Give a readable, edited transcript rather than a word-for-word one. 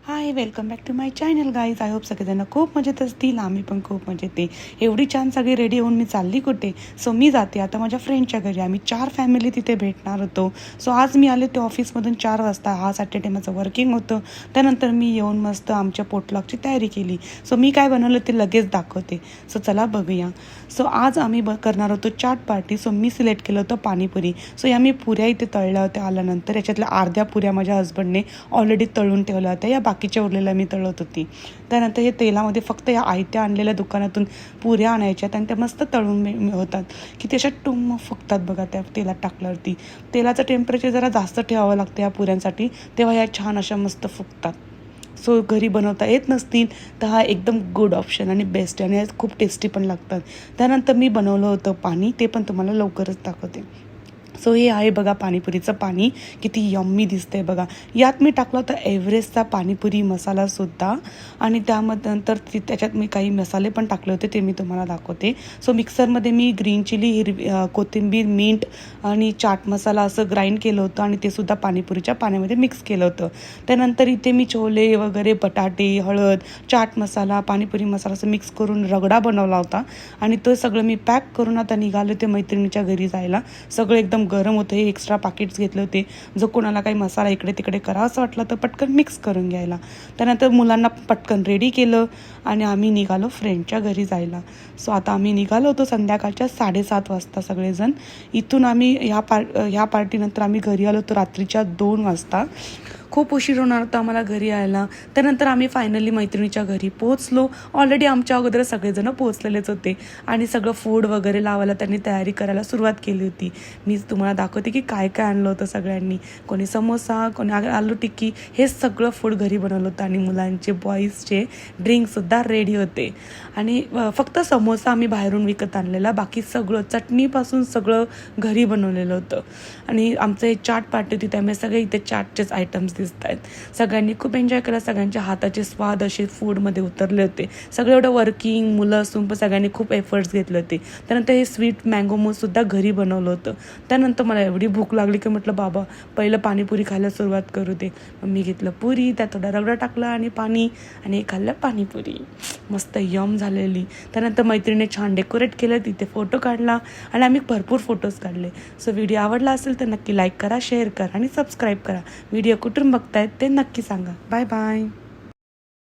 High, welcome back to my channel guys. I hope सगळेजण खूप मजेत असतील. आम्ही पण खूप मजेत आहे. एवढी छान सगळी रेडी होऊन मी चालली कुठे. सो मी जाते आता माझ्या फ्रेंडच्या घरी. आम्ही 4 फॅमिली तिथे भेटणार होतो. सो आज मी आले ते ऑफिसमधून 4 वाजता. हा सॅटर्डे माझं वर्किंग होतं. त्यानंतर मी येऊन मस्त आमच्या पोटलॉकची तयारी केली. सो मी काय बनवलं ते लगेच दाखवते. सो चला बघूया. सो आज आम्ही करणार होतो चाट पार्टी. सो मी सिलेक्ट केलं होतं पाणीपुरी. सो या मी पुऱ्या इथे तळल्या होत्या आल्यानंतर. याच्यातल्या अर्ध्या पुऱ्या माझ्या हस्बंडने ऑलरेडी तळून ठेवल्या होत्या. या बाकीच्या उरलेल्या मी तळत होती. त्यानंतर हे तेलामध्ये फक्त या आयत्या आणलेल्या दुकानातून पुऱ्या आणायच्या आणि त्या मस्त तळून होतात की त्याच्यात टुम फुगतात बघा. त्या तेलात टाकल्यावरती तेलाचं टेम्परेचर जरा जास्त ठेवावं लागतं या पुऱ्यांसाठी, तेव्हा या छान अशा मस्त फुगतात. सो घरी बनवता येत नसतील तर हा एकदम गुड ऑप्शन आणि बेस्ट आणि खूप टेस्टी पण लागतात. त्यानंतर मी बनवलं होतं पाणी, ते पण तुम्हाला लवकरच दाखवते. सो हे आहे बघा पाणीपुरीचं पाणी, किती यम्मी दिसतंय बघा. यात मी टाकला होता एव्हरेस्टचा पाणीपुरी मसालासुद्धा आणि त्यानंतर त्याच्यात मी काही मसाले पण टाकले होते, ते मी तुम्हाला दाखवते. सो मिक्सरमध्ये मी ग्रीन चिली, कोथिंबीर, मीठ आणि चाट मसाला असं ग्राइंड केलं होतं आणि ते सुद्धा पाणीपुरीच्या पाण्यामध्ये मिक्स केलं होतं. त्यानंतर इथे मी छोले वगैरे, बटाटे, हळद, चाट मसाला, पाणीपुरी मसाला असं मिक्स करून रगडा बनवला होता आणि तो सगळं मी पॅक करून आता निघाले होते मैत्रिणीच्या घरी जायला. सगळं एकदम गरम होतं. हे एक्स्ट्रा पॅकेट्स घेतले होते, जो कोणाला काही मसाला इकडे तिकडे करावं असं वाटलं तर पटकन मिक्स करून घ्यायला. त्यानंतर मुलांना पटकन रेडी केलं आणि आम्ही निघालो फ्रेंडच्या घरी जायला. सो आता आम्ही निघालो होतो संध्याकाळच्या 7:30 वाजता सगळेजण. इथून आम्ही ह्या पार्टीनंतर आम्ही घरी आलो होतो रात्रीच्या 2 वाजता. खूप उशीर होणार होता आम्हाला घरी यायला. त्यानंतर आम्ही फायनली मैत्रिणीच्या घरी पोहोचलो. ऑलरेडी आमच्या अगोदर सगळेजण पोहोचलेलेच होते आणि सगळं फूड वगैरे लावायला त्यांनी तयारी करायला सुरुवात केली होती. मी तुम्हाला दाखवते की काय काय आणलं होतं सगळ्यांनी. कोणी समोसा, कोणी आलू टिक्की, हे सगळं फूड घरी बनवलं होतं आणि मुलांचे, बॉईजचे ड्रिंकसुद्धा रेडी होते. आणि फक्त समोसा आम्ही बाहेरून विकत आणलेला, बाकी सगळं चटणीपासून सगळं घरी बनवलेलं होतं. आणि आमचं हे चाट पार्टी होती, त्यामुळे सगळे इथे चाटचेच आयटम्स दिसत आहेत. सगळ्यांनी खूप एन्जॉय केला. सगळ्यांच्या हाताचे स्वाद असे फूडमध्ये उतरले होते. सगळे एवढं वर्किंग मुलं असून पण सगळ्यांनी खूप एफर्ट्स घेतले होते. त्यानंतर हे स्वीट मँगो मूससुद्धा घरी बनवलं होतं. त्यानंतर मला एवढी भूक लागली की म्हटलं बाबा पहिलं पाणीपुरी खायला सुरुवात करू दे. मग मी घेतलं पुरी, त्यात थोडा रगडा टाकला आणि पाणी, आणि खाल्लं पाणीपुरी. मस्त यम झालेली. त्यानंतर मैत्रिणीने छान डेकोरेट केलं, तिथे फोटो काढला आणि आम्ही भरपूर फोटोज काढले. सो व्हिडिओ आवडला असेल तर नक्की लाईक करा, शेअर करा आणि सबस्क्राईब करा. व्हिडिओ कुठून बघतायत ते नक्की सांगा. Bye bye.